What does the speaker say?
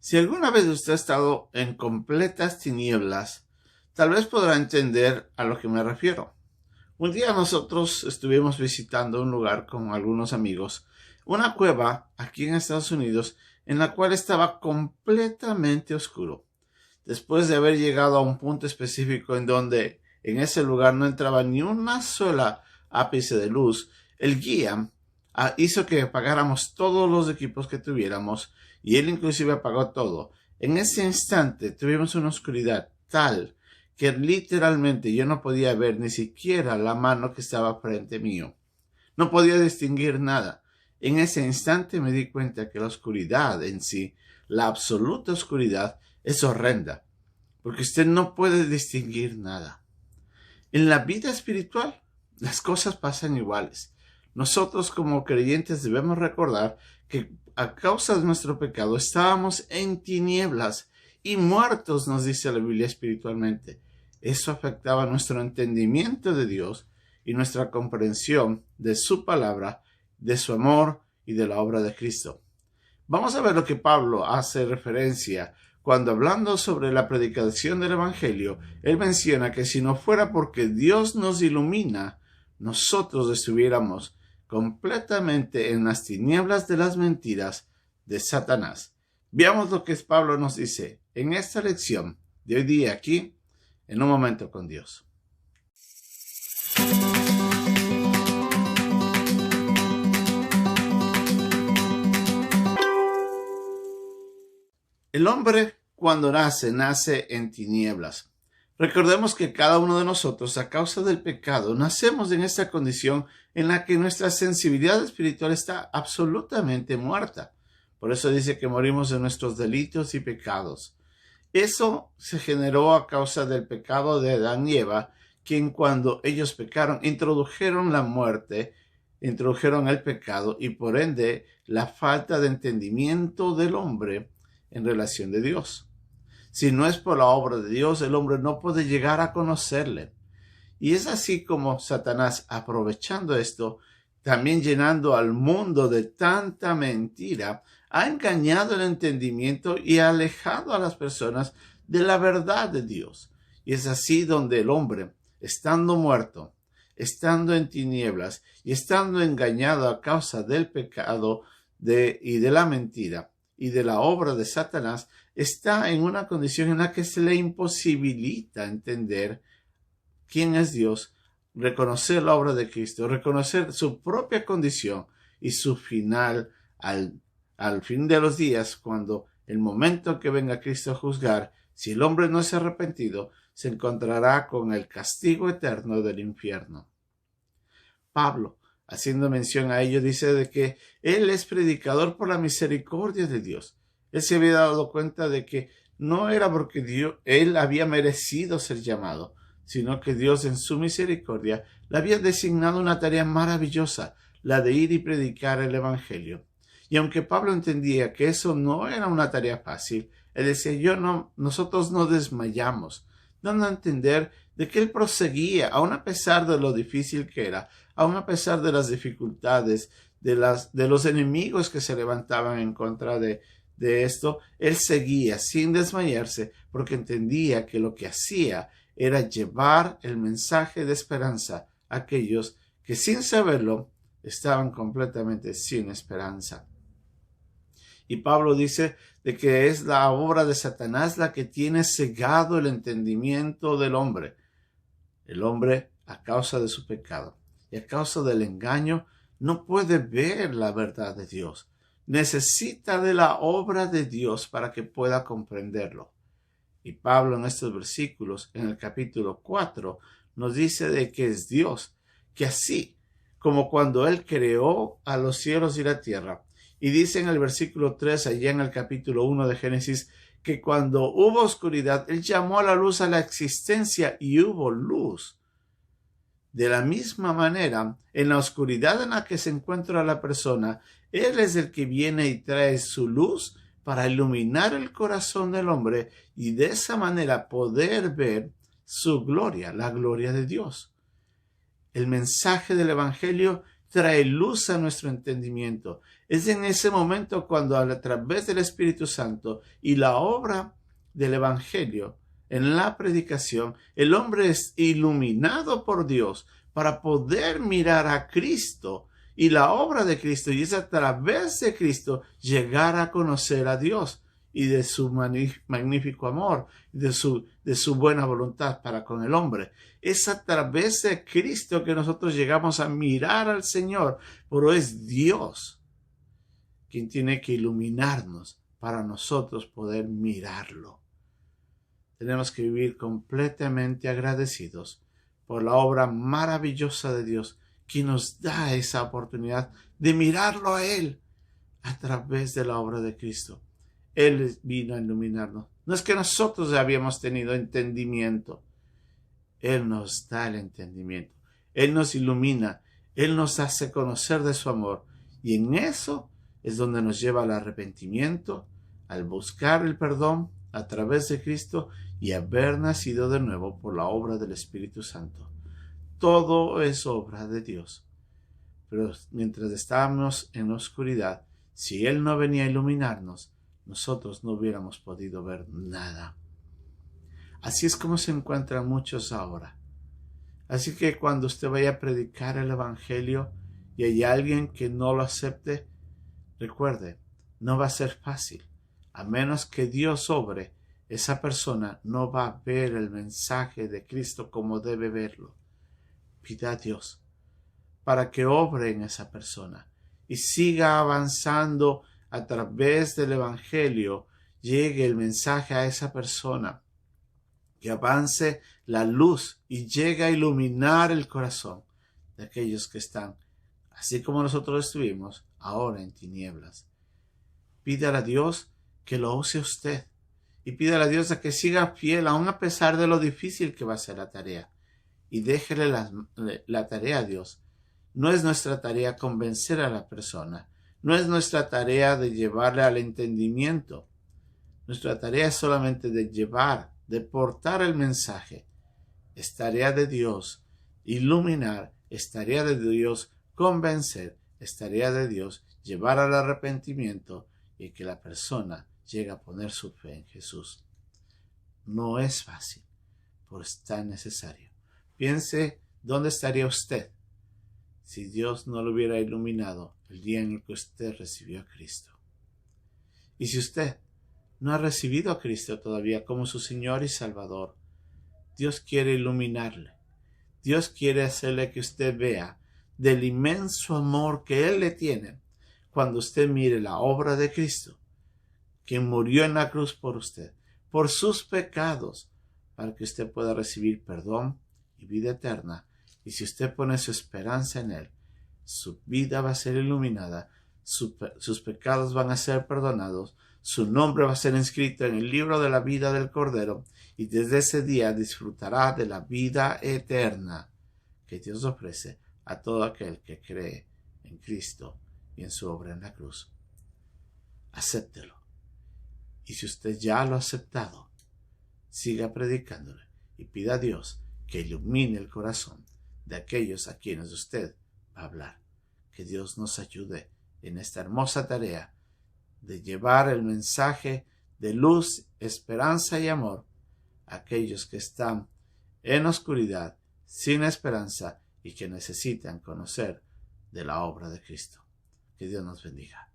Si alguna vez usted ha estado en completas tinieblas, tal vez podrá entender a lo que me refiero. Un día nosotros estuvimos visitando un lugar con algunos amigos, una cueva aquí en Estados Unidos, en la cual estaba completamente oscuro. Después de haber llegado a un punto específico en donde en ese lugar no entraba ni una sola ápice de luz, el guía hizo que apagáramos todos los equipos que tuviéramos y él inclusive apagó todo. En ese instante tuvimos una oscuridad tal que literalmente yo no podía ver ni siquiera la mano que estaba frente mío. No podía distinguir nada. En ese instante me di cuenta que la oscuridad en sí, la absoluta oscuridad, es horrenda, porque usted no puede distinguir nada. En la vida espiritual, las cosas pasan iguales. Nosotros como creyentes debemos recordar que a causa de nuestro pecado estábamos en tinieblas y muertos, nos dice la Biblia, espiritualmente. Eso afectaba nuestro entendimiento de Dios y nuestra comprensión de su palabra, de su amor y de la obra de Cristo. Vamos a ver lo que Pablo hace referencia cuando, hablando sobre la predicación del Evangelio, él menciona que si no fuera porque Dios nos ilumina, nosotros estuviéramos completamente en las tinieblas de las mentiras de Satanás. Veamos lo que Pablo nos dice en esta lección de hoy día aquí, en un momento con Dios. El hombre, cuando nace en tinieblas. Recordemos que cada uno de nosotros, a causa del pecado, nacemos en esta condición en la que nuestra sensibilidad espiritual está absolutamente muerta. Por eso dice que morimos de nuestros delitos y pecados. Eso se generó a causa del pecado de Adán y Eva, quien cuando ellos pecaron introdujeron la muerte, introdujeron el pecado y por ende la falta de entendimiento del hombre en relación de Dios. Si no es por la obra de Dios, el hombre no puede llegar a conocerle. Y es así como Satanás, aprovechando esto, también llenando al mundo de tanta mentira, ha engañado el entendimiento y ha alejado a las personas de la verdad de Dios. Y es así donde el hombre, estando muerto, estando en tinieblas y estando engañado a causa del pecado y de la mentira y de la obra de Satanás, está en una condición en la que se le imposibilita entender quién es Dios, reconocer la obra de Cristo, reconocer su propia condición y su final al fin de los días, cuando el momento que venga Cristo a juzgar, si el hombre no se ha arrepentido, se encontrará con el castigo eterno del infierno. Pablo, haciendo mención a ello, dice de que él es predicador por la misericordia de Dios. Él se había dado cuenta de que no era porque él había merecido ser llamado, sino que Dios en su misericordia le había designado una tarea maravillosa, la de ir y predicar el Evangelio. Y aunque Pablo entendía que eso no era una tarea fácil, él decía, nosotros no desmayamos, dando a entender de que él proseguía, aun a pesar de lo difícil que era, aun a pesar de las dificultades, de los enemigos que se levantaban en contra de esto, él seguía sin desmayarse, porque entendía que lo que hacía era llevar el mensaje de esperanza a aquellos que sin saberlo estaban completamente sin esperanza. Y Pablo dice de que es la obra de Satanás la que tiene cegado el entendimiento del hombre. El hombre, a causa de su pecado y a causa del engaño, no puede ver la verdad de Dios. Necesita de la obra de Dios para que pueda comprenderlo. Y Pablo en estos versículos, en el capítulo 4, nos dice de que es Dios, que así como cuando Él creó a los cielos y la tierra, y dice en el versículo 3, allá en el capítulo 1 de Génesis, que cuando hubo oscuridad, Él llamó a la luz a la existencia y hubo luz. De la misma manera, en la oscuridad en la que se encuentra la persona, Él es el que viene y trae su luz para iluminar el corazón del hombre y de esa manera poder ver su gloria, la gloria de Dios. El mensaje del Evangelio trae luz a nuestro entendimiento. Es en ese momento cuando a través del Espíritu Santo y la obra del Evangelio, en la predicación, el hombre es iluminado por Dios para poder mirar a Cristo y la obra de Cristo, y es a través de Cristo llegar a conocer a Dios y de su magnífico amor, de su buena voluntad para con el hombre. Es a través de Cristo que nosotros llegamos a mirar al Señor, pero es Dios quien tiene que iluminarnos para nosotros poder mirarlo. Tenemos que vivir completamente agradecidos por la obra maravillosa de Dios, que nos da esa oportunidad de mirarlo a Él a través de la obra de Cristo. Él vino a iluminarnos. No es que nosotros habíamos tenido entendimiento. Él nos da el entendimiento. Él nos ilumina. Él nos hace conocer de su amor. Y en eso es donde nos lleva al arrepentimiento, al buscar el perdón a través de Cristo y haber nacido de nuevo por la obra del Espíritu Santo. Todo es obra de Dios. Pero mientras estábamos en la oscuridad, si Él no venía a iluminarnos, nosotros no hubiéramos podido ver nada. Así es como se encuentran muchos ahora. Así que cuando usted vaya a predicar el Evangelio y hay alguien que no lo acepte, recuerde, no va a ser fácil. A menos que Dios obre, esa persona no va a ver el mensaje de Cristo como debe verlo. Pida a Dios para que obre en esa persona y siga avanzando a través del Evangelio, llegue el mensaje a esa persona, que avance la luz y llegue a iluminar el corazón de aquellos que están, así como nosotros estuvimos, ahora en tinieblas. Pídale a Dios que lo use usted y pídale a Dios a que siga fiel, aun a pesar de lo difícil que va a ser la tarea, y déjele la tarea a Dios. No es nuestra tarea convencer a la persona. No es nuestra tarea de llevarle al entendimiento. Nuestra tarea es solamente de llevar, de portar el mensaje. Es tarea de Dios iluminar, es tarea de Dios convencer, es tarea de Dios llevar al arrepentimiento y que la persona llegue a poner su fe en Jesús. No es fácil, pero es tan necesario. Piense dónde estaría usted si Dios no lo hubiera iluminado el día en el que usted recibió a Cristo. Y si usted no ha recibido a Cristo todavía como su Señor y Salvador, Dios quiere iluminarle. Dios quiere hacerle que usted vea del inmenso amor que Él le tiene cuando usted mire la obra de Cristo, quien murió en la cruz por usted, por sus pecados, para que usted pueda recibir perdón y vida eterna. Y si usted pone su esperanza en Él, su vida va a ser iluminada, sus pecados van a ser perdonados, su nombre va a ser inscrito en el libro de la vida del Cordero, y desde ese día disfrutará de la vida eterna que Dios ofrece a todo aquel que cree en Cristo y en su obra en la cruz. Acéptelo. Y si usted ya lo ha aceptado, siga predicándole y pida a Dios que ilumine el corazón de aquellos a quienes usted va a hablar. Que Dios nos ayude en esta hermosa tarea de llevar el mensaje de luz, esperanza y amor a aquellos que están en oscuridad, sin esperanza y que necesitan conocer de la obra de Cristo. Que Dios nos bendiga.